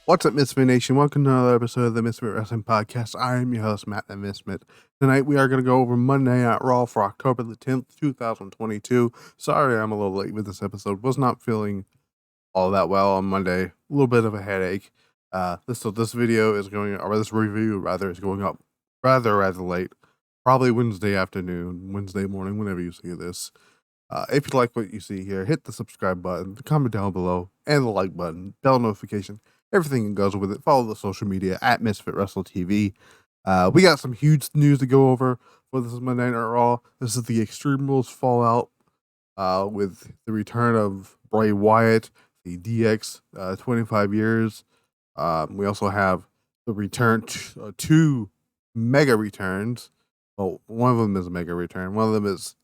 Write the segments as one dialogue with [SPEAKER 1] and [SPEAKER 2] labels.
[SPEAKER 1] What's up, Misfit Nation? Welcome to another episode of the Misfit Wrestling Podcast. I am your host, Matt the Misfit. Tonight we are going to go over Monday Night Raw for October the 10th, 2022. Sorry I'm a little late with this episode. Was not feeling all that well on Monday. A little bit of a headache. This video is going, or this review rather, is going up rather late. Probably Wednesday afternoon, Wednesday morning, whenever you see this. If you like what you see here, hit the subscribe button, the comment down below, and the like button, bell notification, everything that goes with it. Follow the social media at Misfit Wrestle TV. We got some huge news to go over for this Monday Night Raw. This is the Extreme Rules Fallout with the return of Bray Wyatt, the DX 25 years. We also have the return to two mega returns. Well, one of them is a mega return. One of them is,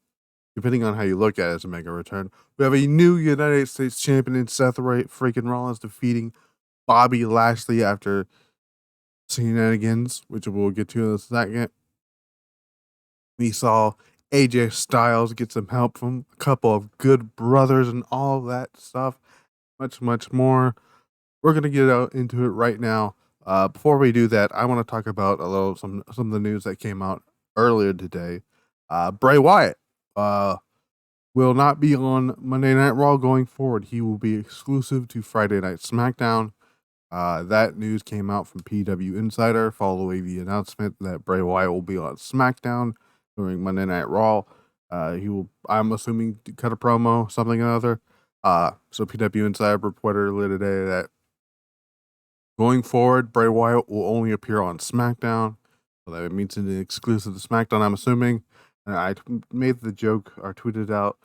[SPEAKER 1] depending on how you look at it, as a mega return. We have a new United States champion in Seth Rollins defeating Bobby Lashley after shenanigans, which we'll get to in a second. We saw AJ Styles get some help from a couple of good brothers and all that stuff. Much more. We're going to get out into it right now. Before we do that, I want to talk about some of the news that came out earlier today. Bray Wyatt will not be on Monday Night Raw going forward. He will be exclusive to Friday Night SmackDown. That news came out from PW Insider following the announcement that Bray Wyatt will be on SmackDown during Monday Night Raw. He will, I'm assuming, cut a promo, something or other. So PW Insider reported earlier today that going forward, Bray Wyatt will only appear on SmackDown. So that means it's exclusive to SmackDown, I'm assuming. And I made the joke, or tweeted out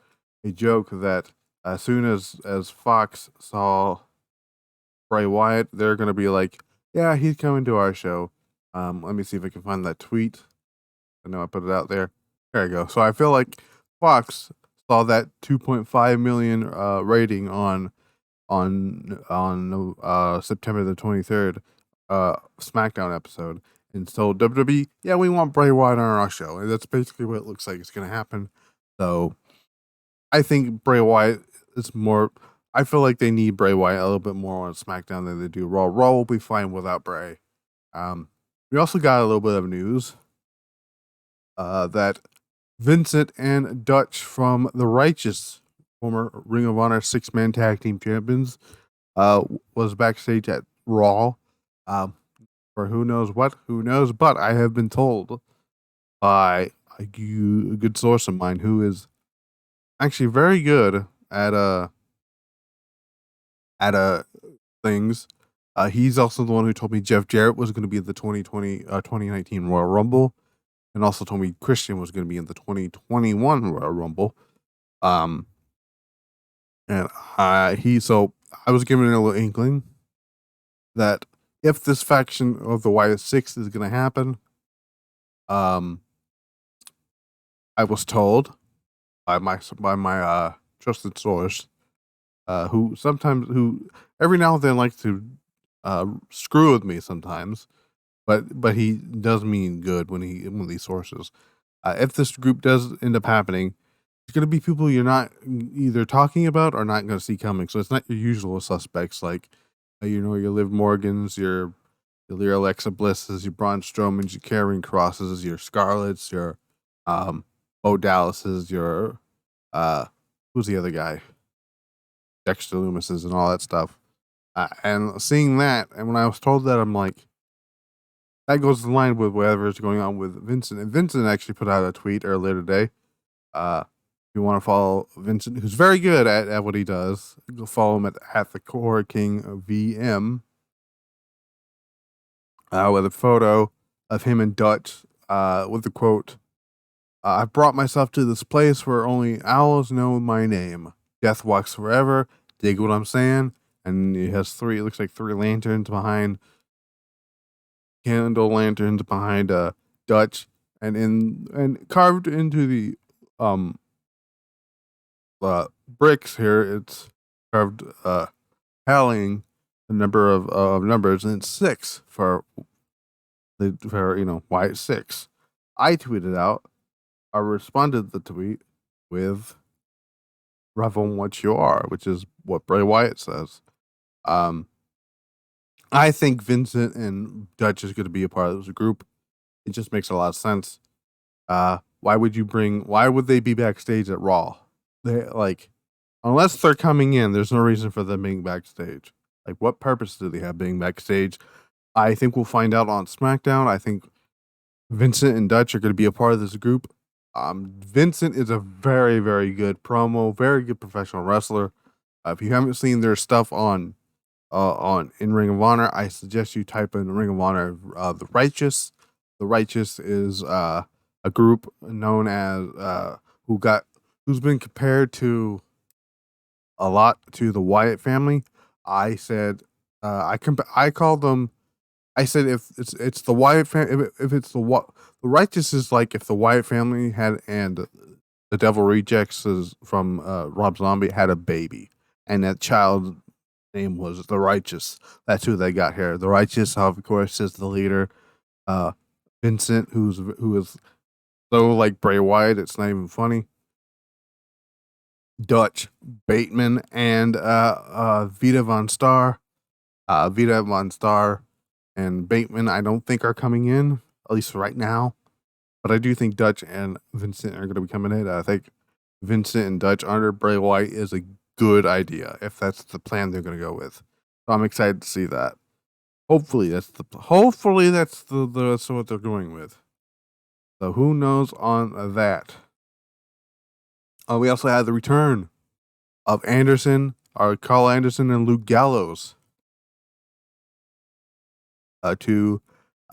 [SPEAKER 1] a joke that as soon as Fox saw Bray Wyatt, they're going to be like, yeah, he's coming to our show. Let me see if I can find that tweet. I know I put it out there. There you go. So I feel like Fox saw that 2.5 million rating on September the 23rd SmackDown episode, and so WWE, yeah, we want Bray Wyatt on our show, and that's basically what it looks like it's going to happen. So I think Bray Wyatt is more. I feel like they need Bray Wyatt a little bit more on SmackDown than they do Raw. Raw will be fine without Bray. We also got a little bit of news that Vincent and Dutch from The Righteous, former Ring of Honor 6-man tag team champions, was backstage at Raw. For who knows, but I have been told by a good source of mine who is actually very good at things. He's also the one who told me Jeff Jarrett was going to be in the 2019 Royal Rumble, and also told me Christian was going to be in the 2021 Royal Rumble. So I was given a little inkling that if this faction of the Wyatt Six is going to happen, I was told by my trusted source, who every now and then likes to screw with me sometimes, but he does mean good when these sources. If this group does end up happening, it's going to be people you're not either talking about or not going to see coming. So it's not your usual suspects like, your Liv Morgans, your Alexa Blisses, your Braun Strowmans, your Karrion Crosses, your Scarletts, your Bo Dallases, your who's the other guy? Dexter Loomis's and all that stuff. And seeing that, and when I was told that, I'm like, that goes in line with whatever is going on with Vincent. And Vincent actually put out a tweet earlier today. If you want to follow Vincent, who's very good at what he does, go follow him at the Core King VM. With a photo of him and Dutch, with the quote, "I've brought myself to this place where only owls know my name. Death walks forever. Dig what I'm saying?" And it has it looks like three lanterns behind, candle lanterns behind Dutch, and carved into the bricks here, it's carved tallying the number of numbers, and it's 6 for why it's 6. I tweeted out, I responded to the tweet with "Revel what you are," which is what Bray Wyatt says. I think Vincent and Dutch is going to be a part of this group. It just makes a lot of sense. Why would they be backstage at Raw? They unless they're coming in, there's no reason for them being backstage. Like, what purpose do they have being backstage? I think we'll find out on SmackDown. I think Vincent and Dutch are going to be a part of this group. Vincent is a very, very good promo, very good professional wrestler. If you haven't seen their stuff on in Ring of Honor, I suggest you type in Ring of Honor The Righteous. The Righteous is a group known as who's been compared to a lot to the Wyatt family. I said I called them. I said if it's the Wyatt family, if it's the Righteous is like if the Wyatt family had and the Devil Rejects is from Rob Zombie had a baby, and that child's name was the Righteous. That's who they got here. The Righteous, of course, is the leader. Vincent, who is so like Bray Wyatt, it's not even funny. Dutch, Bateman, and Vita Von Star. Vita Von Star and Bateman, I don't think are coming in, at least right now. But I do think Dutch and Vincent are going to be coming in. I think Vincent and Dutch under Bray Wyatt is a good idea if that's the plan they're going to go with. So I'm excited to see that. Hopefully that's what they're going with. So who knows on that? We also had the return of Karl Anderson and Luke Gallows to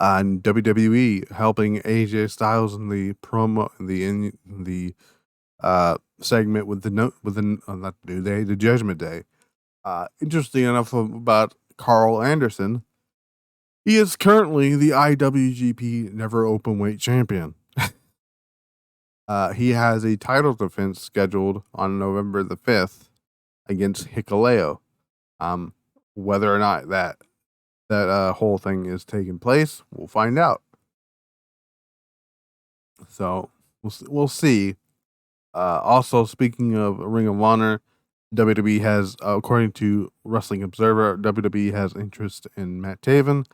[SPEAKER 1] WWE, helping AJ Styles in the promo in the segment with the Judgment Day. Interesting enough about Karl Anderson, he is currently the IWGP Never Openweight Champion. He has a title defense scheduled on November the 5th against Hikuleo. Whether or not that whole thing is taking place, we'll find out. So we'll see. Also, speaking of Ring of Honor, WWE has, according to Wrestling Observer, WWE has interest in Matt Taven.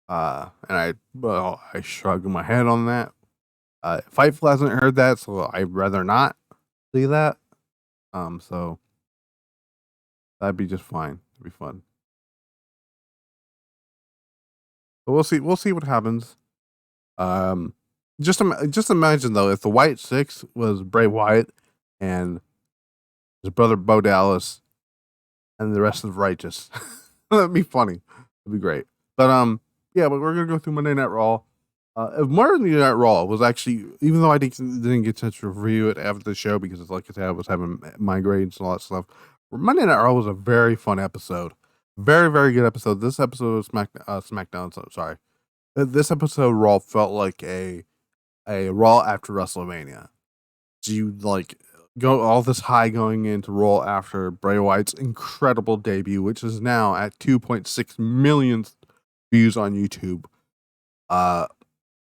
[SPEAKER 1] And I shrugged my head on that. Fightful hasn't heard that, so I'd rather not see that. So that'd be just fine. It'd be fun. But we'll see what happens. Just imagine though, if the White Six was Bray Wyatt and his brother Bo Dallas and the rest of the Righteous. That'd be funny. It'd be great. But yeah, but we're gonna go through Monday Night Raw. Monday Night Raw was actually, even though I didn't get a chance to review it after the show because, like I said, I was having migraines and all that stuff. Monday Night Raw was a very fun episode, very very good episode. This episode of SmackDown. So sorry, this episode Raw felt like a Raw after WrestleMania. So you go all this high going into Raw after Bray Wyatt's incredible debut, which is now at 2.6 million views on YouTube.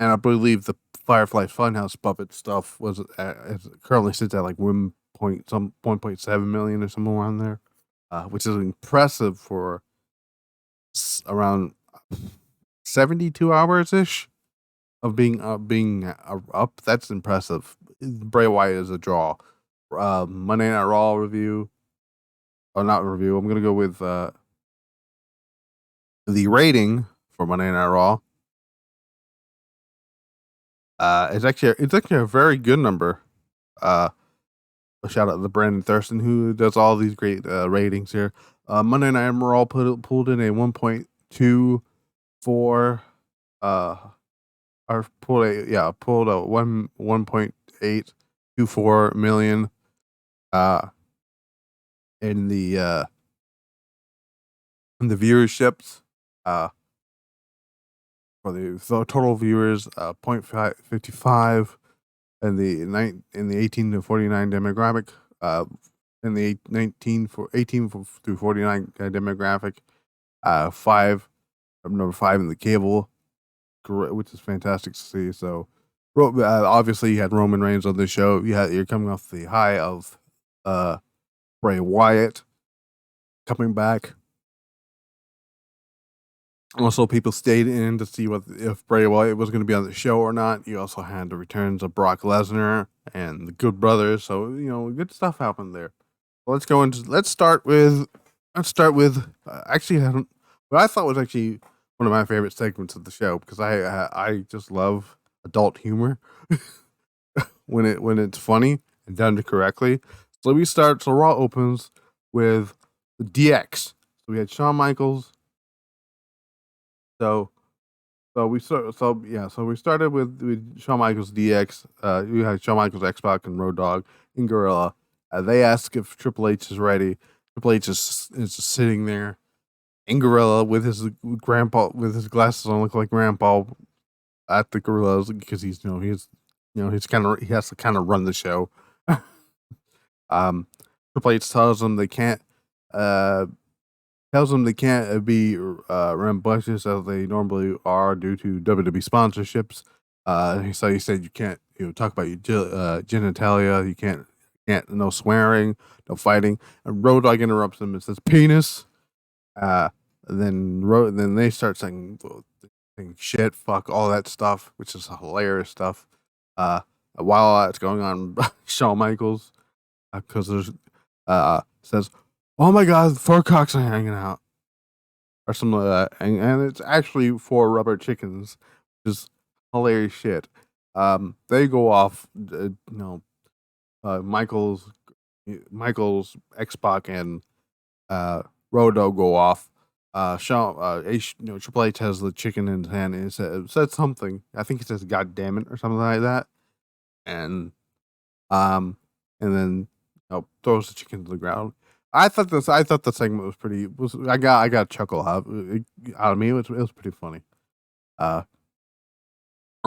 [SPEAKER 1] And I believe the Firefly Funhouse puppet stuff currently sits at like 1.7 million or somewhere around there, which is impressive for around 72 hours ish of being up. That's impressive. Bray Wyatt is a draw. Monday Night Raw review, or not review. I'm gonna go with the rating for Monday Night Raw. It's actually a very good number. A shout out to Brandon Thurston who does all these great ratings here. Monday Night Raw pulled in a 1.24 or pulled a 1.824 million in the viewerships. For the total viewers, 0.55 in the 18 to 49 demographic, in the 18 through 49 demographic, number 5 in the cable, which is fantastic to see. So, obviously, you had Roman Reigns on the show. You're coming off the high of Bray Wyatt coming back. Also, people stayed in to see if Bray Wyatt was going to be on the show or not. You also had the returns of Brock Lesnar and the Good Brothers, so good stuff happened there. Let's start with actually what I thought was actually one of my favorite segments of the show, because I just love adult humor when it's funny and done correctly. So Raw opens with the DX. So we had Shawn Michaels. So we started with Shawn Michaels DX. We had Shawn Michaels, X-Pac, and Road Dogg and Gorilla. They ask if Triple H is ready. Triple H is just sitting there in Gorilla with his grandpa, with his glasses on, look like grandpa at the Gorillas, because he has to kind of run the show. Triple H tells them they can't be rambunctious as they normally are due to WWE sponsorships. So he said you can't talk about your genitalia. You can't no swearing, no fighting. And Road Dogg interrupts him and says penis. Then they start saying shit, fuck, all that stuff, which is hilarious stuff. While that's going on, Shawn Michaels, because there's says, "Oh my God, 4 cocks are hanging out," or something like that, and it's actually 4 rubber chickens, which is hilarious shit. They go off, Michaels, X-Pac, and Road Dogg go off. Triple H has the chicken in his hand, and it said something. I think it says "God damn it" or something like that, and then throws the chicken to the ground. I thought the segment was pretty. I got a chuckle out of me. It was pretty funny. Of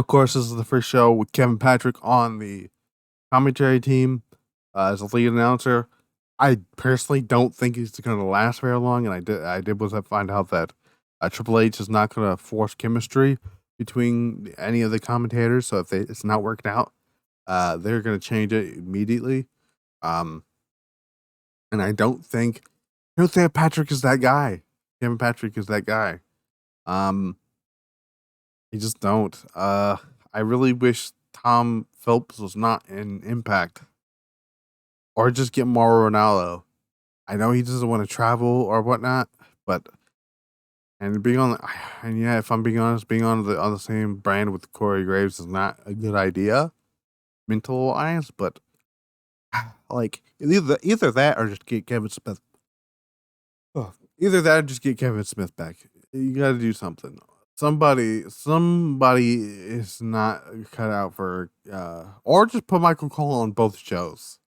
[SPEAKER 1] course, this is the first show with Kevin Patrick on the commentary team as a lead announcer. I personally don't think he's going to last very long, and I find out that Triple H is not going to force chemistry between any of the commentators. So if it's not working out, they're going to change it immediately. And I don't think Patrick is that guy. Kevin Patrick is that guy. I just don't. I really wish Tom Phelps was not in Impact, or just get Mauro Ronaldo. I know he doesn't want to travel or whatnot, but if I'm being honest, being on the same brand with Corey Graves is not a good idea, mental wise. But like either that or just get Kevin Smith. Oh, either that or just get Kevin Smith back. You got to do something. Somebody is not cut out for, or just put Michael Cole on both shows.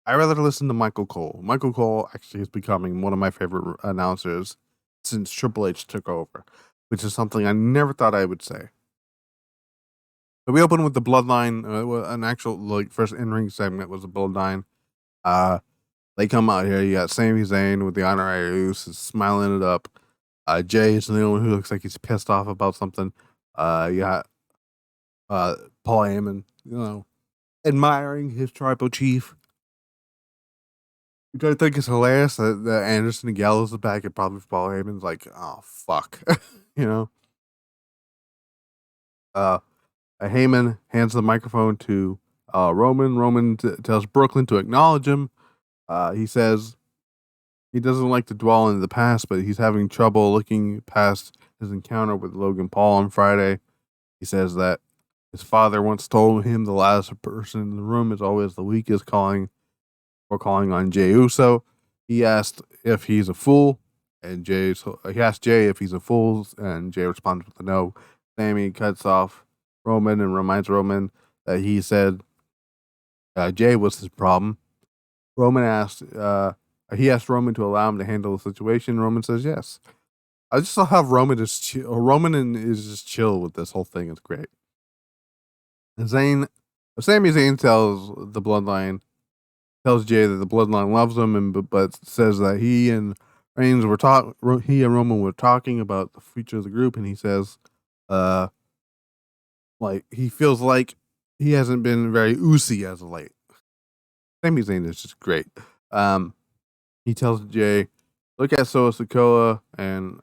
[SPEAKER 1] I rather listen to Michael Cole. Michael Cole actually is becoming one of my favorite announcers since Triple H took over, which is something I never thought I would say. So we open with the Bloodline. An actual first in-ring segment was the Bloodline. They come out here. You got Sami Zayn with the honorary Usos smiling it up. Jay is the only one who looks like he's pissed off about something. You got Paul Heyman, admiring his tribal chief. Which I think is hilarious that Anderson and Gallows are back, and probably Paul Heyman's like, oh fuck, Heyman hands the microphone to Roman. Roman tells Brooklyn to acknowledge him. He says he doesn't like to dwell in the past, but he's having trouble looking past his encounter with Logan Paul on Friday. He says that his father once told him the loudest person in the room is always the weakest, calling on Jey Uso. He asked if he's a fool, and he asked Jey if he's a fool, and Jey responds with a no. Sami cuts off Roman and reminds Roman that he said Jey was his problem. He asked Roman to allow him to handle the situation. Roman says yes. I just love how Roman is chill. Roman is just chill with this whole thing. It's great. And Sami Zayn tells Jey that the Bloodline loves him, but says that he and Roman were talking about the future of the group, and he says, he feels like he hasn't been very oozy as of late. Sami Zayn is just great. He tells Jey, look at Solo Sikoa and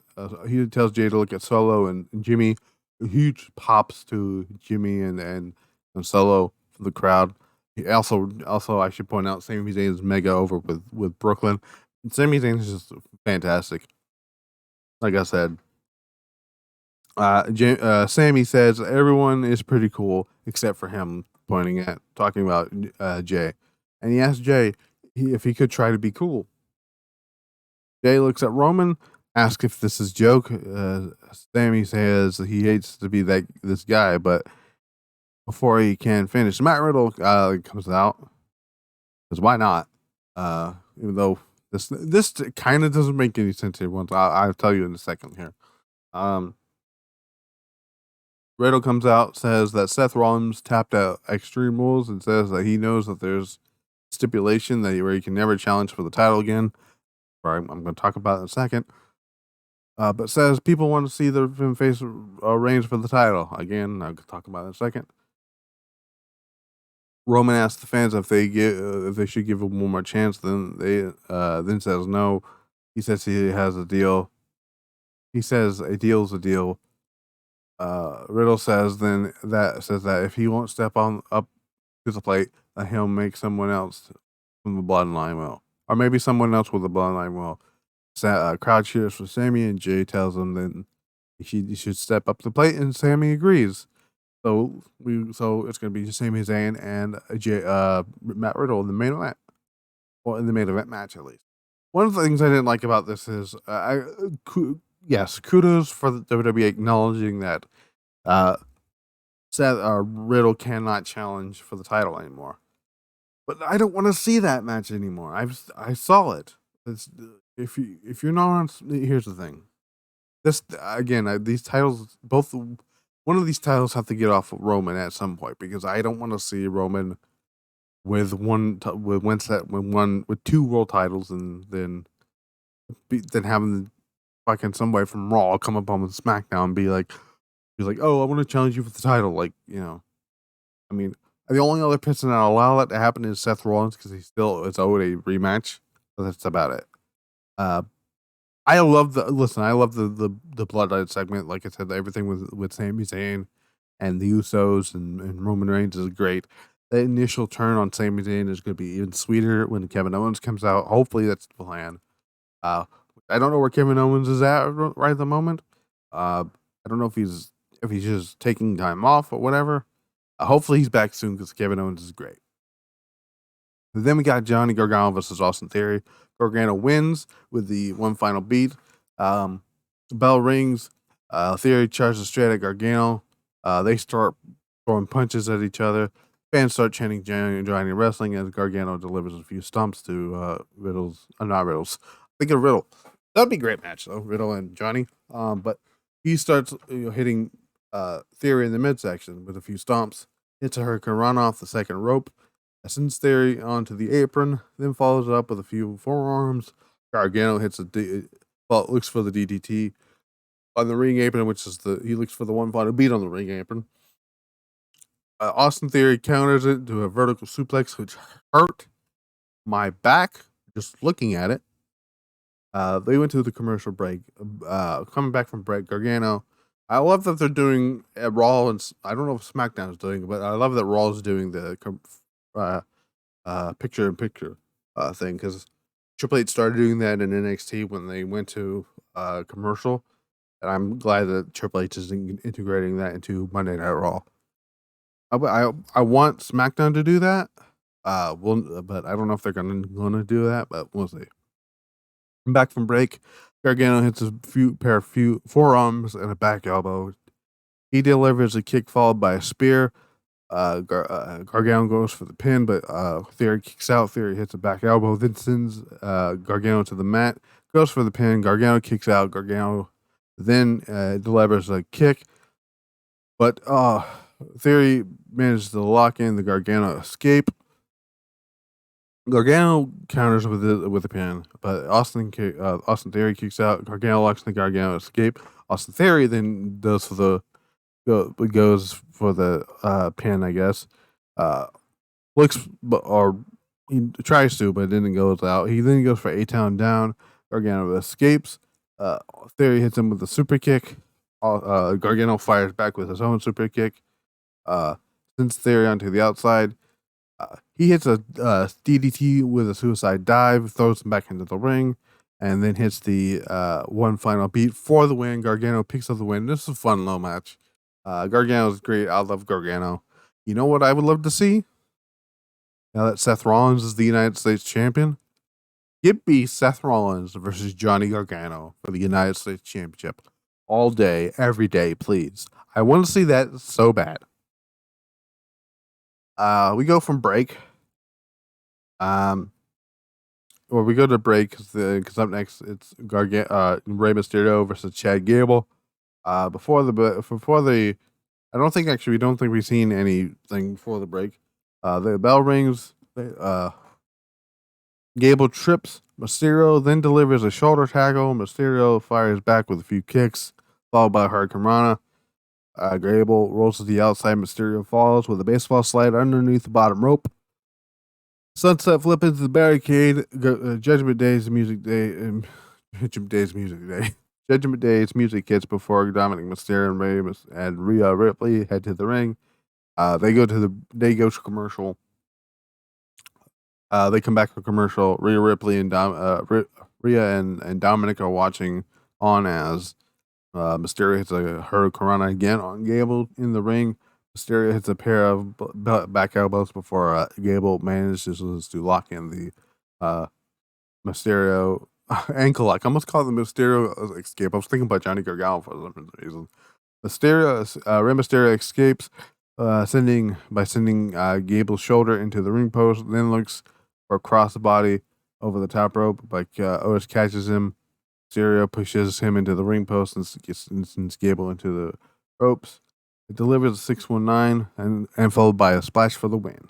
[SPEAKER 1] he tells Jay to look at Solo and Jimmy. Huge pops to Jimmy and Solo from the crowd. He also I should point out, Sami Zayn is mega over with Brooklyn. Sami Zayn is just fantastic. Like I said, Sammy says everyone is pretty cool except for him, talking about Jay, and he asks Jay if he could try to be cool. Jay looks at Roman, asks if this is joke. Sammy says he hates to be this guy, but before he can finish, Matt Riddle comes out, because why not? Even though this kind of doesn't make any sense here. I'll tell you in a second here. Riddle comes out, says that Seth Rollins tapped out Extreme Rules, and says that he knows that there's stipulation where he can never challenge for the title again. I'm going to talk about it in a second. But says people want to see him face Reigns for the title again. I'll talk about it in a second. Roman asks the fans if they should give him one more chance. Then then says no. He says he has a deal. He says a deal's a deal. Riddle says that if he won't step up to the plate, that he'll make someone else from the Bloodline will, or maybe someone else with the Bloodline will. Crowd cheers for Sammy, and Jay tells him that he should step up to the plate, and Sammy agrees. So it's going to be Sami Zayn and Matt Riddle in the main event, or in the main event match at least. One of the things I didn't like about this is kudos for the WWE acknowledging that Riddle cannot challenge for the title anymore. But I don't want to see that match anymore. I saw it. If you're not on, here's the thing. This again, these titles, one of these titles have to get off of Roman at some point, because I don't want to see Roman with two world titles, and then having fucking somebody from Raw come up on SmackDown and be like, oh, I want to challenge you for the title. Like, I mean, the only other person that allow that to happen is Seth Rollins, because he still is owed a rematch. But that's about it. I love the Bloodline segment. Like I said, everything with Sami Zayn and the Usos and Roman Reigns is great. The initial turn on Sami Zayn is going to be even sweeter when Kevin Owens comes out. Hopefully that's the plan. I don't know where Kevin Owens is at right at the moment. I don't know if he's just taking time off or whatever. Hopefully he's back soon, because Kevin Owens is great. And then we got Johnny Gargano versus Austin Theory. Gargano wins with the one final beat. The bell rings. Theory charges straight at Gargano. They start throwing punches at each other. Fans start chanting Johnny Wrestling as Gargano delivers a few stumps to not Riddle's. Think of Riddle. That'd be a great match though, Riddle and Johnny. But he starts hitting Theory in the midsection with a few stomps. Hits a Hurricane Run off the second rope. Sends Theory onto the apron, then follows it up with a few forearms. Gargano looks for the DDT on the ring apron, he looks for the one final beat on the ring apron. Austin Theory counters it to a vertical suplex, which hurt my back just looking at it. They went to the commercial break. Coming back from break, Gargano. I love that they're doing Raw, and I don't know if SmackDown is doing it, but I love that Raw is doing the picture-in-picture thing, because Triple H started doing that in NXT when they went to commercial, and I'm glad that Triple H is integrating that into Monday Night Raw. I want SmackDown to do that, but I don't know if they're gonna do that, but we'll see. Back from break, Gargano hits a pair of forearms and a back elbow. He delivers a kick followed by a spear. Gargano goes for the pin, but Theory kicks out. Theory hits a back elbow, then sends Gargano to the mat. Goes for the pin. Gargano kicks out. Gargano then delivers a kick, but Theory manages to lock in the Gargano escape. Gargano counters with a pin, but Austin Theory kicks out. Gargano locks in the Gargano escape. Austin Theory then goes for the pin, I guess. He tries to, but it didn't go out. He then goes for A-Town down. Gargano escapes. Uh, Theory hits him with a super kick. Gargano fires back with his own super kick. Sends Theory onto the outside. He hits a DDT with a suicide dive, throws him back into the ring, and then hits the one final beat for the win. Gargano picks up the win. This is a fun low match. Gargano's great. I love Gargano. You know what I would love to see? Now that Seth Rollins is the United States champion, give me Seth Rollins versus Johnny Gargano for the United States Championship all day, every day, please. I want to see that so bad. We go from break. We go to break because up next it's Rey Mysterio versus Chad Gable. Before the, I don't think we don't think we've seen anything before the break. The bell rings. Gable trips Mysterio, then delivers a shoulder tackle. Mysterio fires back with a few kicks, followed by a Hurricane Rana. Gable rolls to the outside. Mysterio falls with a baseball slide underneath the bottom rope. Sunset flip into the barricade. Judgment Day's music day. Judgment Day's music day. Judgment Day's music hits before Dominic Mysterio and Rhea Ripley head to the ring. They go to commercial. They come back from commercial. Rhea Ripley and Rhea and Dominic are watching on as Mysterio hits a Hurricane again on Gable in the ring. Mysterio hits a pair of back elbows before Gable manages to lock in the Mysterio ankle lock. I almost call it the Mysterio escape. I was thinking about Johnny Gargano for some reason. Rey Mysterio escapes, sending Gable's shoulder into the ring post, then looks for a crossbody over the top rope, but Otis catches him. Mysterio pushes him into the ring post and sends Gable into the ropes. It delivers a 619 and followed by a splash for the win.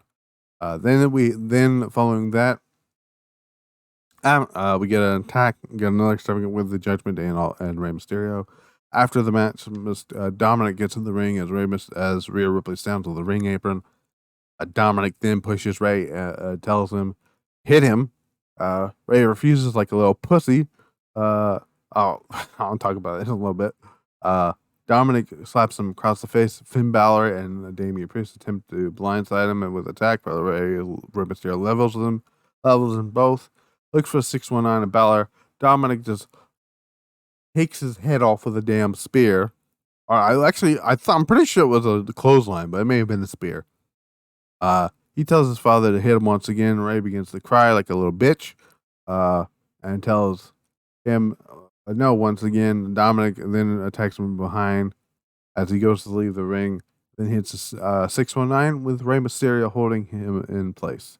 [SPEAKER 1] Then following that, we get an attack, get another extravagant with the Judgment Day and Rey Mysterio. After the match, Dominic gets in the ring as Rhea Ripley stands on the ring apron. Dominic then pushes Rey, tells him, hit him. Rey refuses like a little pussy. I'll talk about it in a little bit. Dominic slaps him across the face. Finn Balor and Damian Priest attempt to blindside him with attack, but Rey Mysterio levels them both. Looks for a 619 and Balor. Dominic just takes his head off with a damn spear. I'm pretty sure it was a clothesline, but it may have been a spear. He tells his father to hit him once again. Rey begins to cry like a little bitch, and tells him no once again. Dominic then attacks him behind as he goes to leave the ring. Then hits a 619 with Rey Mysterio holding him in place.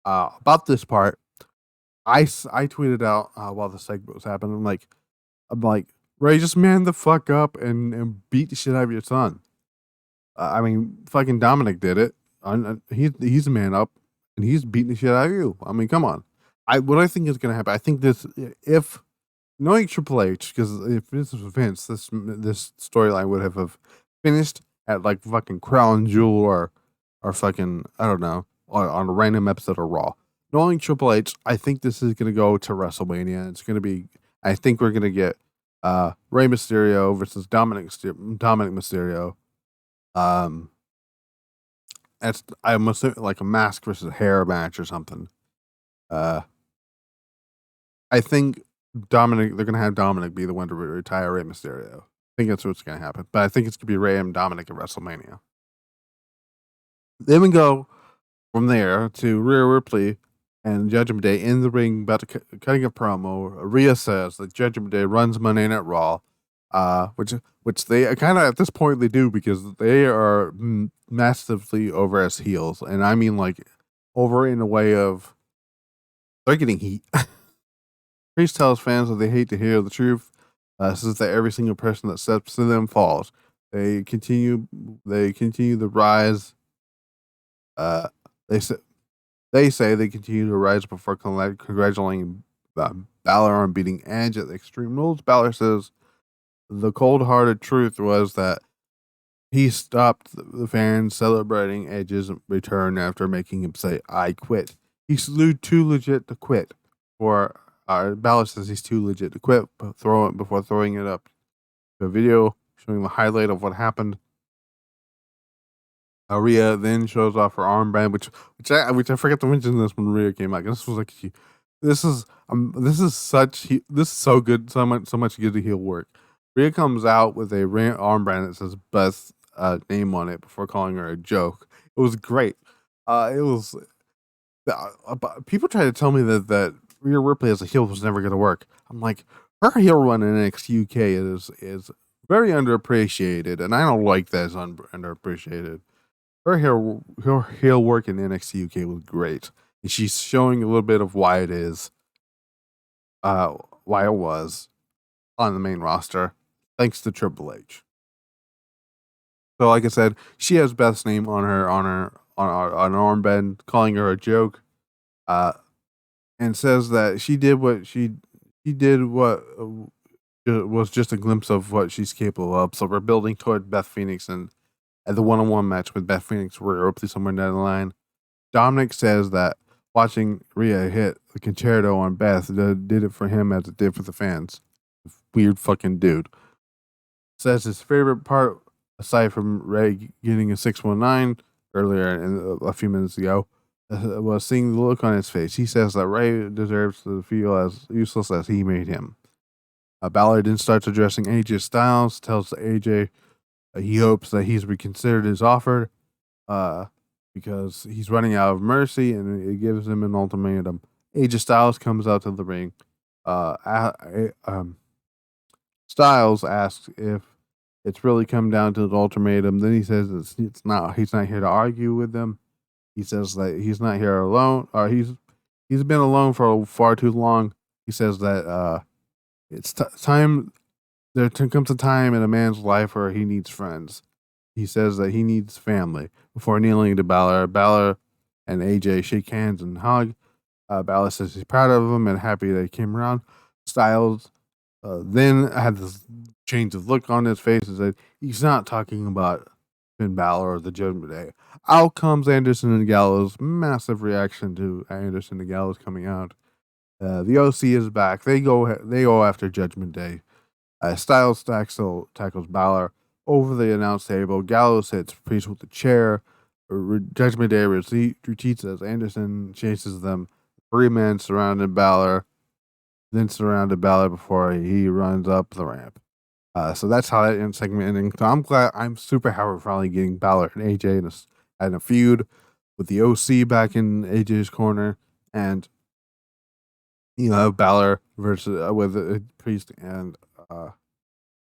[SPEAKER 1] About this part, I tweeted out while the segment was happening. I'm like, Rey, just man the fuck up and beat the shit out of your son. I mean, fucking Dominic did it. He's a man up, and he's beating the shit out of you. I mean, come on. What I think is going to happen, I think if knowing Triple H, because if this was Vince, this storyline would have finished at like fucking Crown Jewel or fucking, I don't know, on a random episode of Raw. Knowing Triple H, I think this is going to go to WrestleMania. It's going to be, I think we're going to get Rey Mysterio versus Dominic Mysterio. I must like a mask versus hair match or something. I think they're going to have Dominic be the one to retire Rey Mysterio. I think that's what's going to happen. But I think it's going to be Rey and Dominic at WrestleMania. Then we go from there to Rhea Ripley and Judgment Day in the ring, about to cutting a promo. Rhea says that Judgment Day runs Monday Night Raw, which they kind of at this point they do because they are massively over as heels, and I mean like over in a way of they're getting heat. Priest tells fans that they hate to hear the truth. Says that every single person that steps to them falls. They continue the rise. They say they continue to rise before congratulating Balor on beating Edge at the Extreme Rules. Balor says the cold-hearted truth was that he stopped the fans celebrating Edge's return after making him say, "I quit." He's too legit to quit. For Balor says he's too legit to quit, but before throwing it up to a video showing the highlight of what happened. Rhea then shows off her armband, which I forgot to mention this when Rhea came out. This was like this is so good, so much good to heel work. Rhea comes out with a armband that says Beth's name on it before calling her a joke. It was great. It was people try to tell me that Rhea Ripley as a heel was never going to work. I'm like, her heel run in NXT UK is very underappreciated, and I don't like that as underappreciated. Her heel work in NXT UK was great, and she's showing a little bit of why it was on the main roster, thanks to Triple H. So, like I said, she has Beth's name on an armband, calling her a joke, and says that she did what was just a glimpse of what she's capable of. So we're building toward Beth Phoenix and at the one-on-one match with Beth Phoenix, we're hopefully somewhere down the line. Dominic says that watching Rhea hit the concerto on Beth did it for him as it did for the fans. Weird fucking dude. Says his favorite part, aside from Rey getting a 619 earlier a few minutes ago, was seeing the look on his face. He says that Rey deserves to feel as useless as he made him. Balor then starts addressing AJ Styles, tells AJ he hopes that he's reconsidered his offer because he's running out of mercy, and it gives him an ultimatum. AJ Styles comes out to the ring. Styles asks if it's really come down to the ultimatum. Then he says it's not. He's not here to argue with them. He says that he's not here alone, or he's been alone for far too long. He says that it's time. There comes a time in a man's life where he needs friends. He says that he needs family. Before kneeling to Balor, Balor and AJ shake hands and hug. Balor says he's proud of him and happy that he came around. Styles then had this change of look on his face and said he's not talking about Finn Balor or the Judgment Day. Out comes Anderson and Gallows. Massive reaction to Anderson and Gallows coming out. The OC is back. They go after Judgment Day. Styles tackles Balor over the announce table. Gallows hits Priest with the chair. Judgment Day retreats as Anderson chases them. 3 men surrounded Balor, before he runs up the ramp. So that's how that ends segment ending. So I'm super happy we're finally getting Balor and AJ in a feud with the OC back in AJ's corner, and Balor versus with Priest and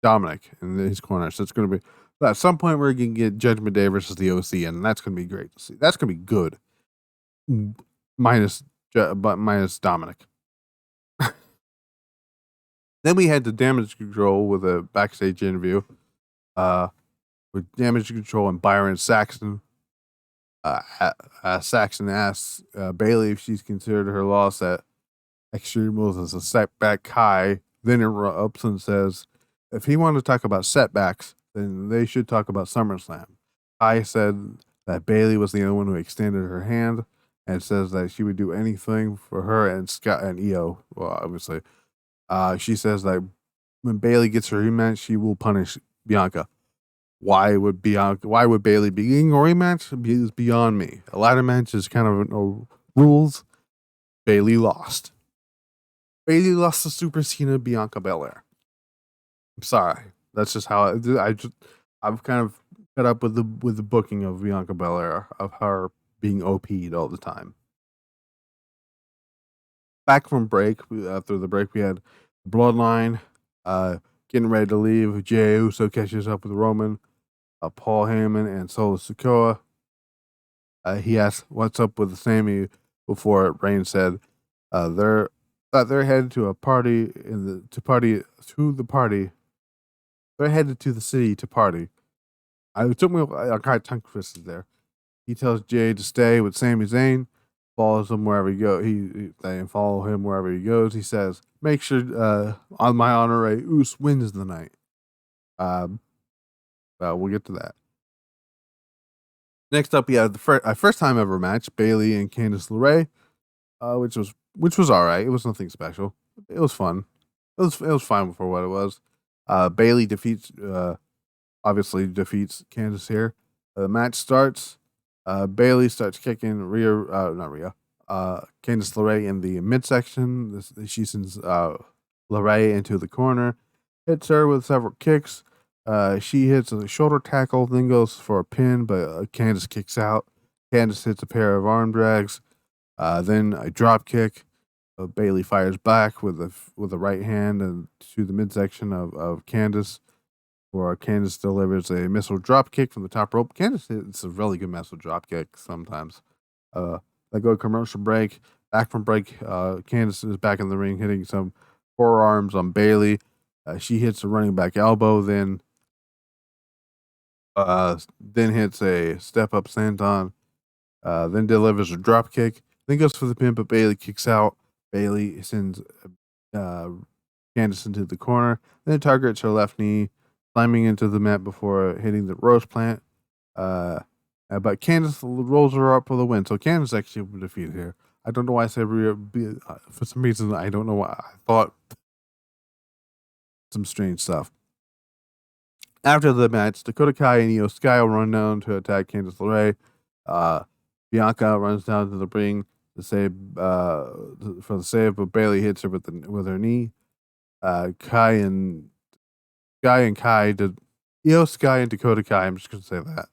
[SPEAKER 1] Dominic in his corner. So it's going to be, but at some point we're going to get Judgment Day versus the OC, and that's going to be great to see. That's going to be good. Minus Dominic. Then we had the Damage Control with a backstage interview with Damage Control and Byron Saxton. Saxton asks Bayley if she's considered her loss at Extreme Rules as a setback high. Then interrupts and says, if he wanted to talk about setbacks, then they should talk about SummerSlam. I said that Bayley was the only one who extended her hand and says that she would do anything for her and Scott and EO. Well, obviously. She says that when Bayley gets her rematch, she will punish Bianca. Why would Bayley be getting a rematch? Is beyond me. A ladder match is kind of no rules. Bayley lost. Bayley lost to Super Cena Bianca Belair. I'm sorry. That's just how I've kind of fed up with the booking of Bianca Belair, of her being OP'd all the time. Back from break, after the break, we had Bloodline getting ready to leave. Jey Uso catches up with Roman, Paul Heyman, and Solo Sikoa. He asked, "What's up with Sammy?" Before Reigns said, "They're headed to a party They're headed to the city to party." I took me a kind of tongue twisted there. He tells Jey to stay with Sami Zayn. Follows him wherever he goes. They follow him wherever he goes. He says, "Make sure, on my honor, Rey Uso wins the night." We'll get to that. Next up, we had the first time ever match: Bayley and Candace LeRae, which was all right. It was nothing special. it was fun. It was fine for what it was. Bailey obviously defeats Candace here. The match starts. Bailey starts kicking not Rhea, Candace LeRae in the midsection. She sends LeRae into the corner, hits her with several kicks. She hits a shoulder tackle, then goes for a pin, but Candace kicks out. Candace hits a pair of arm drags, then a drop kick. Bailey fires back with a right hand and to the midsection of Candace, where Candace delivers a missile drop kick from the top rope. Candace hits a really good missile drop kick sometimes. They go to commercial break. Back from break, Candace is back in the ring hitting some forearms on Bailey. She hits a running back elbow, then hits a step up senton, then delivers a drop kick, then goes for the pin, but Bailey kicks out. Bailey sends Candace into the corner, then targets her left knee, climbing into the mat before hitting the rose plant. But Candace rolls her up for the win. So Candace actually defeated here. I don't know why I said for some reason. I don't know why I thought some strange stuff. After the match, Dakota Kai and Io Sky will run down to attack Candice LeRae. Bianca runs down to the ring to save for the save, but Bailey hits her with her knee. Kai and Kai did Io Sky and Dakota Kai. I'm just gonna say that.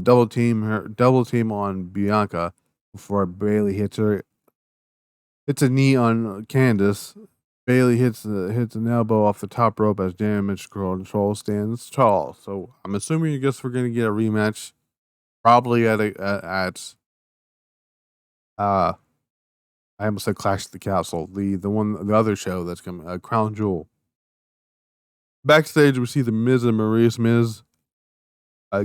[SPEAKER 1] Double team on Bianca before Bailey hits her. Hits a knee on Candace. Bailey hits an elbow off the top rope as Damage Control stands tall. So I'm assuming we're gonna get a rematch, probably at I almost said Clash at the Castle, the other show that's coming, Crown Jewel. Backstage, we see the Miz and Maurice. Miz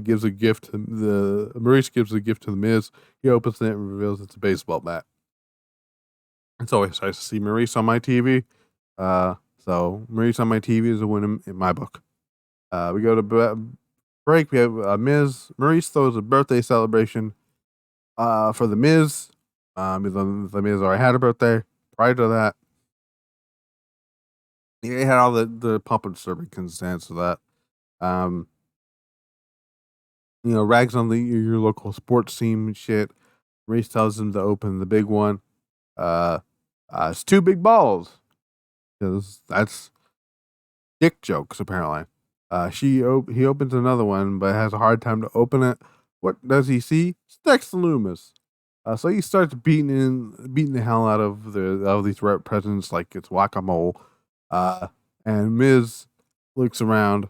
[SPEAKER 1] gives a gift to Maurice gives a gift to the Miz. He opens it and reveals it's a baseball bat. It's always nice to see Maurice on my TV. So Maurice on my TV is a win in my book. We go to break. We have Miz. Maurice throws a birthday celebration for the Miz. The Miz already had a birthday. Prior to that, he had all the pomp and circumstance of that. Rags on your local sports team and shit. Maurice tells him to open the big one. It's two big balls. Because that's dick jokes, apparently. He opens another one, but has a hard time to open it. What does he see? Stacks Loomis. So he starts beating the hell out of these rep presidents like it's whack-a-mole. And Miz looks around.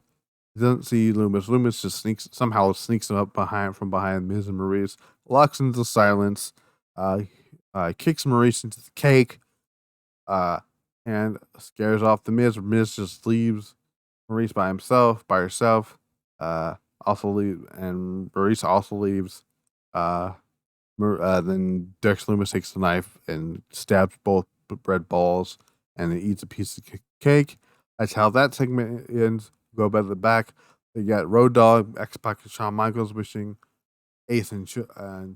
[SPEAKER 1] He doesn't see Loomis. Loomis just sneaks up from behind Miz and Maurice. Locks into silence. Kicks Maurice into the cake. And scares off the Miz. Miz just leaves Maurice by herself. And Maurice also leaves. Then Dex Loomis takes the knife and stabs both red balls, and then eats a piece of cake. That's how that segment ends. Go by the back. They got Road Dogg, X-Pac, and Shawn Michaels wishing Ace and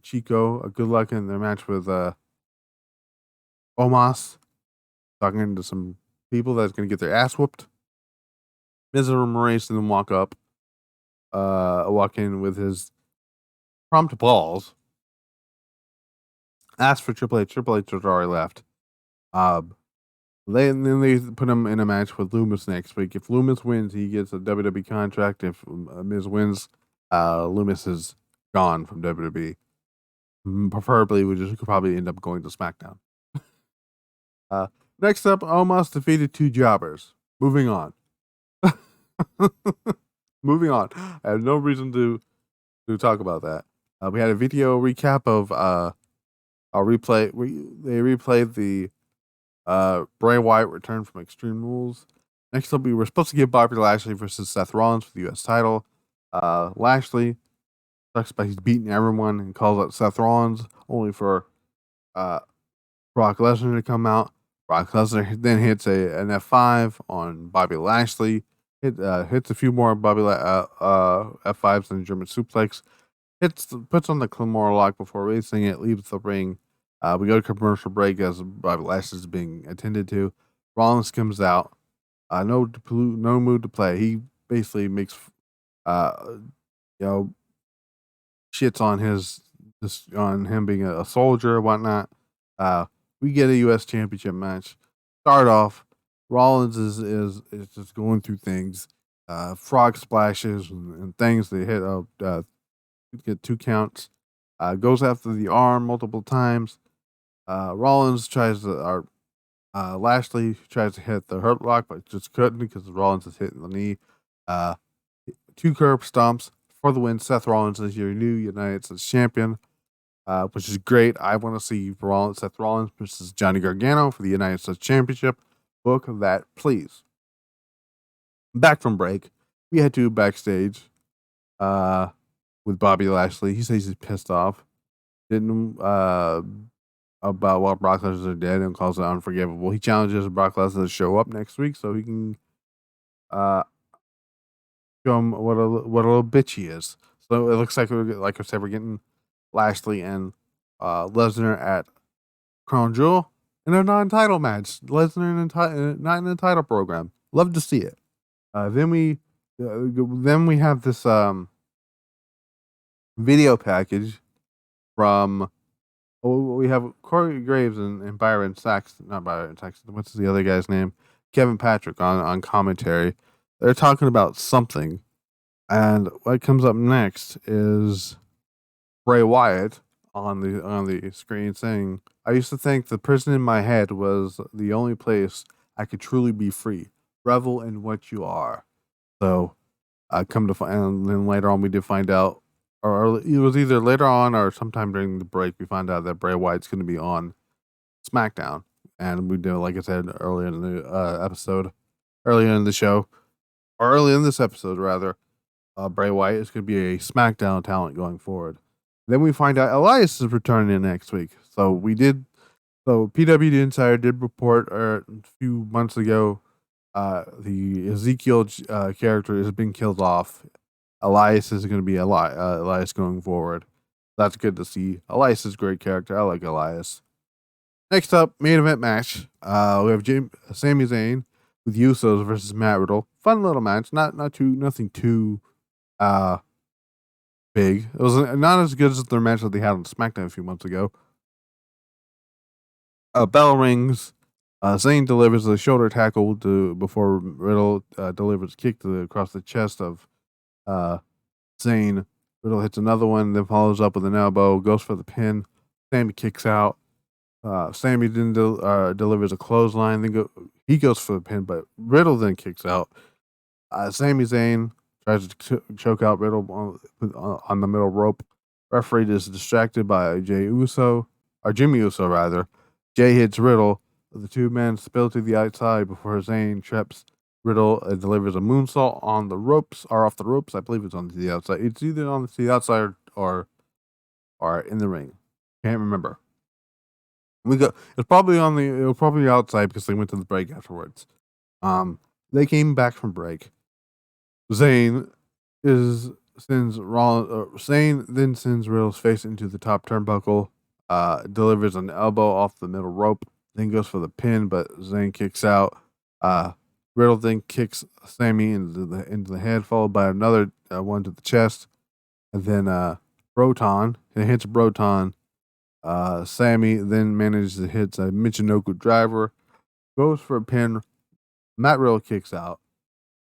[SPEAKER 1] Chico a good luck in their match with Omos. Talking to some people that's going to get their ass whooped. Miz and Maurice and then walk in with his prompt balls. Ask for Triple H. Triple H has already left. They put him in a match with Loomis next week. If Loomis wins, he gets a WWE contract. If Miz wins, Loomis is gone from WWE. Preferably, we just could probably end up going to SmackDown. Next up, Omos defeated two jobbers. Moving on. Moving on. I have no reason to talk about that. We had a video recap of our replay. They replayed the Bray Wyatt return from Extreme Rules. Next up, we were supposed to get Bobby Lashley versus Seth Rollins for the U.S. title. Lashley talks about he's beating everyone and calls out Seth Rollins, only for Brock Lesnar to come out. Brock Lesnar then hits an F5 on Bobby Lashley. Hits a few more F5s and German suplex. Puts on the Claymore lock before racing it. Leaves the ring. We go to commercial break as Bobby Lashley is being attended to. Rollins comes out. No mood to play. He basically makes, uh, you know, shits on on him being a soldier and whatnot. We get a U.S. Championship match. Start off, Rollins is just going through things, frog splashes and things that hit. Get 2 counts. Goes after the arm multiple times. Rollins tries to, or Lashley tries to hit the hurt lock, but just couldn't because Rollins is hitting the knee. Uh, 2 curb stomps for the win. Seth Rollins is your new United States champion, which is great. I want to see Seth Rollins versus Johnny Gargano for the United States Championship. Book that, please. Back from break, we had to backstage with Bobby Lashley. He says he's pissed off. Didn't about what Brock Lesnar did and calls it unforgivable. He challenges Brock Lesnar to show up next week so he can show him what a little bitch he is. So it looks like like I said, we're getting Lashley and Lesnar at Crown Jewel in a non-title match. Lesnar not in a title program. Love to see it. Then we have this video package from. We have Corey Graves and Byron Saxton. Not Byron Saxton. What's the other guy's name? Kevin Patrick on commentary. They're talking about something, and what comes up next is Bray Wyatt on the screen saying, "I used to think the prison in my head was the only place I could truly be free. Revel in what you are." So, come to find, and then later on we did find out, or it was either later on or sometime during the break, we found out that Bray Wyatt's going to be on SmackDown, and we did, like I said earlier in the earlier in the show, or early in this episode rather. Bray Wyatt is going to be a SmackDown talent going forward. Then we find out Elias is returning next week. So PW Insider did report a few months ago the Ezekiel character has been killed off. Elias is going to be Elias going forward. That's good to see. Elias is a great character. I like Elias. Next up, main event match. We have Sami Zayn with Usos versus Matt Riddle. Fun little match. Nothing too big. It was not as good as their match that they had on SmackDown a few months ago. Bell rings. Zayn delivers a shoulder tackle before Riddle delivers a kick across the chest of Zayn. Riddle hits another one, then follows up with an elbow, goes for the pin. Sami kicks out. Sami then delivers a clothesline. Then he goes for the pin, but Riddle then kicks out. Sami Zayn tries to choke out Riddle on the middle rope. Referee is distracted by Jimmy Uso rather. Jay hits Riddle. The two men spill to the outside before Zayn trips Riddle and delivers a moonsault on the ropes, or off the ropes. I believe it's on the outside. It's either on the outside or in the ring. Can't remember. It's probably outside because they went to the break afterwards. They came back from break. Zayn sends Riddle's face into the top turnbuckle. Delivers an elbow off the middle rope. Then goes for the pin, but Zayn kicks out. Riddle then kicks Sami into the head, followed by another one to the chest, and then Broton. It hits Broton. Sami then manages to hit a Michinoku driver, goes for a pin. Matt Riddle kicks out.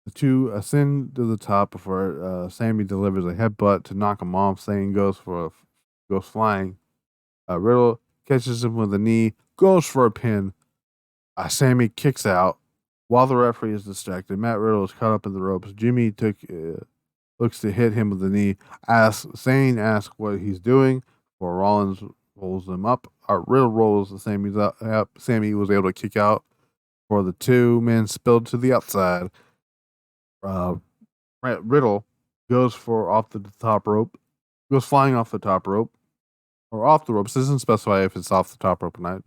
[SPEAKER 1] The two ascend to the top before Sami delivers a headbutt to knock him off. Zayn goes flying. Riddle catches him with a knee, goes for a pin. Sami kicks out while the referee is distracted. Matt Riddle is caught up in the ropes. Jimmy looks to hit him with the knee. Zayn asks what he's doing before Rollins rolls him up. Riddle rolls Sami up. Sami was able to kick out before the two men spilled to the outside. Riddle goes off the top rope. Goes flying off the top rope. Or off the ropes. It doesn't specify if it's off the top rope or not.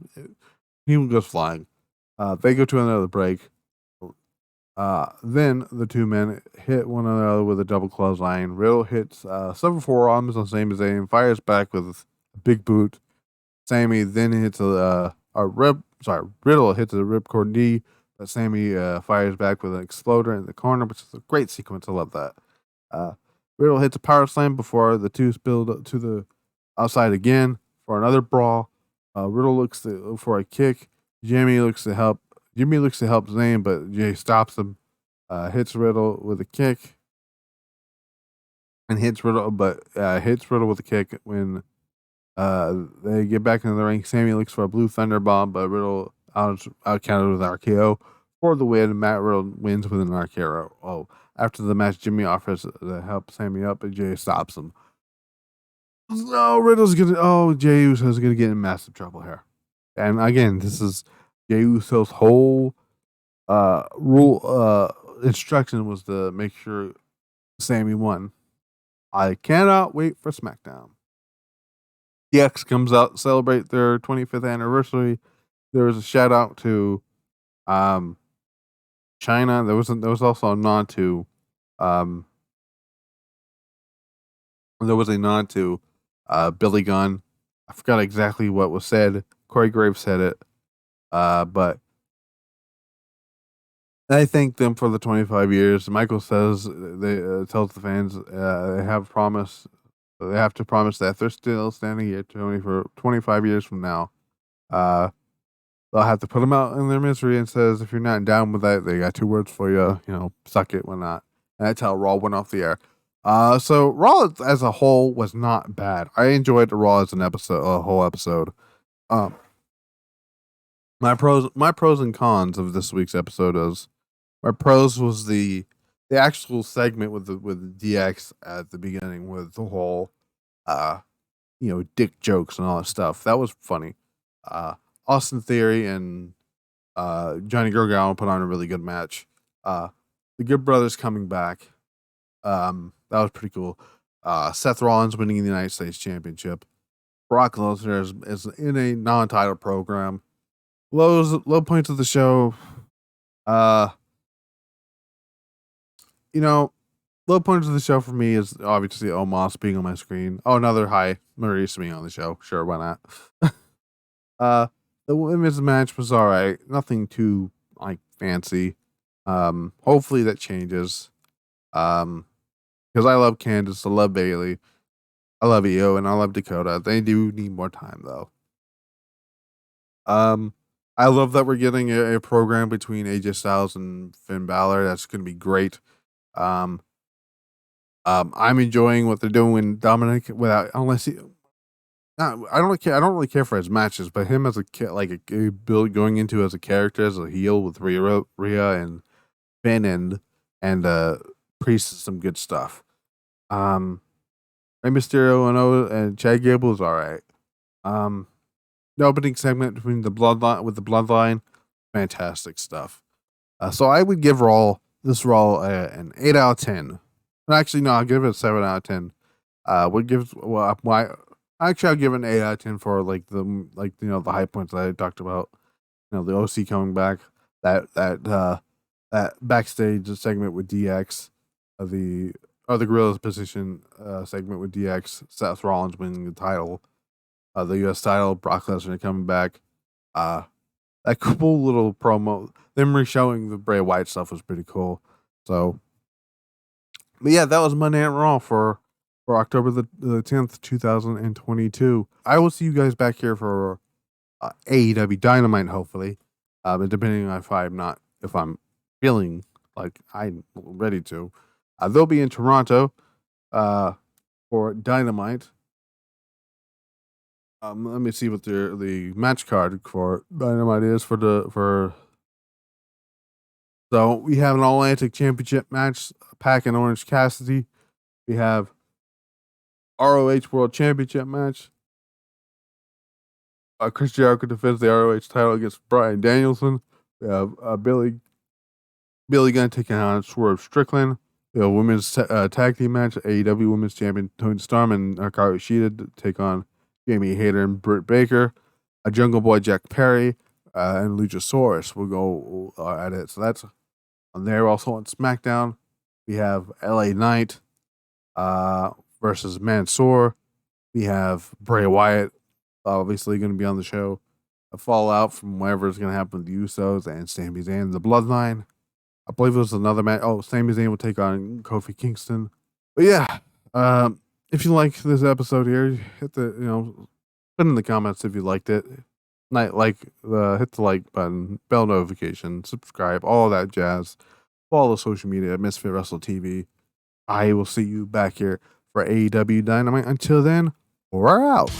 [SPEAKER 1] He goes flying. They go to another break. Then the two men hit one another with a double clothesline. Riddle hits several forearms on Sami Zayn, fires back with a big boot. Sammy then hits Riddle hits a ripcord knee, but Sammy fires back with an exploder in the corner, which is a great sequence. I love that. Uh, Riddle hits a power slam before the two spilled to the outside again for another brawl. Riddle looks for a kick. Jimmy looks to help Zayn, but Jay stops him. Hits Riddle with a kick. And hits Riddle with a kick when they get back into the ring. Sammy looks for a blue thunder bomb, but Riddle out counted with RKO for the win. Matt Riddle wins with an RKO. After the match, Jimmy offers to help Sammy up, but Jay stops him. Jay Uso's gonna get in massive trouble here. And again, this is Jay Uso's whole instruction was to make sure Sammy won. I cannot wait for SmackDown. DX comes out to celebrate their 25th anniversary. There was a shout out to China. There was also a nod to Billy Gunn. I forgot exactly what was said. Corey Graves said it. But I thank them for the 25 years. Michael says tells the fans they have to promise that they're still standing here for 25 years from now. They'll have to put them out in their misery, and says if you're not down with that, they got 2 words for you. Suck it, whatnot. And that's how Raw went off the air. So Raw as a whole was not bad. I enjoyed Raw as a whole episode. My pros and cons of this week's episode is my pros was the actual segment with DX at the beginning with the whole dick jokes and all that stuff. That was funny. Austin Theory and Johnny Gargano put on a really good match. The Good Brothers coming back. That was pretty cool. Seth Rollins winning the United States Championship. Brock Lesnar is in a non-title program. Low points of the show. Low points of the show for me is obviously Omos being on my screen. Oh, another high Maurice being on the show. Sure, why not? The women's match was alright. Nothing too fancy. Hopefully that changes. Because I love Candace, I love Bailey, I love Io, and I love Dakota. They do need more time though. I love that we're getting a program between AJ Styles and Finn Balor. That's going to be great. I'm enjoying what they're doing with Dominic I don't really care for his matches, but him as a going into as a character as a heel with Rhea and Finn and Priest is some good stuff. Rey Mysterio and Chad Gable is all right. The opening segment between the Bloodline, fantastic stuff. So I would give this Raw an 8 out of 10. Actually, no, I'll give it a 7 out of 10. I'll give it an 8 out of 10 for the high points that I talked about. The OC coming back, that backstage segment with DX, the Gorilla's position segment with DX, Seth Rollins winning the title, the U.S. title, Brock Lesnar coming back. That cool little promo, them showing the Bray Wyatt stuff was pretty cool. So, but yeah, that was Monday Night Raw for October the 10th, 2022. I will see you guys back here for AEW Dynamite, hopefully. But depending on if I'm feeling like I'm ready to. They'll be in Toronto for Dynamite. Let me see what the match card for Dynamite is for. So we have an All Atlantic Championship match, Pac and Orange Cassidy. We have ROH World Championship match. Chris Jericho defends the ROH title against Bryan Danielson. We have Billy Gunn taking on Swerve Strickland. We have women's tag team match. AEW Women's Champion Tony Storm and Hikaru Shida to take on Jamie Hayter and Britt Baker. A Jungle Boy Jack Perry and Luchasaurus will go at it. So that's on there. Also on SmackDown, we have LA Knight versus Mansoor. We have Bray Wyatt obviously going to be on the show. A fallout from whatever is going to happen with the Usos and Sami Zayn and the Bloodline. I believe it was another match. Oh, Sami Zayn will take on Kofi Kingston. But yeah, if you like this episode here, hit the, put in the comments if you liked it. Hit the like button, bell notification, subscribe, all that jazz. Follow social media at Misfit Wrestle TV. I will see you back here for AEW Dynamite. Until then, we're out.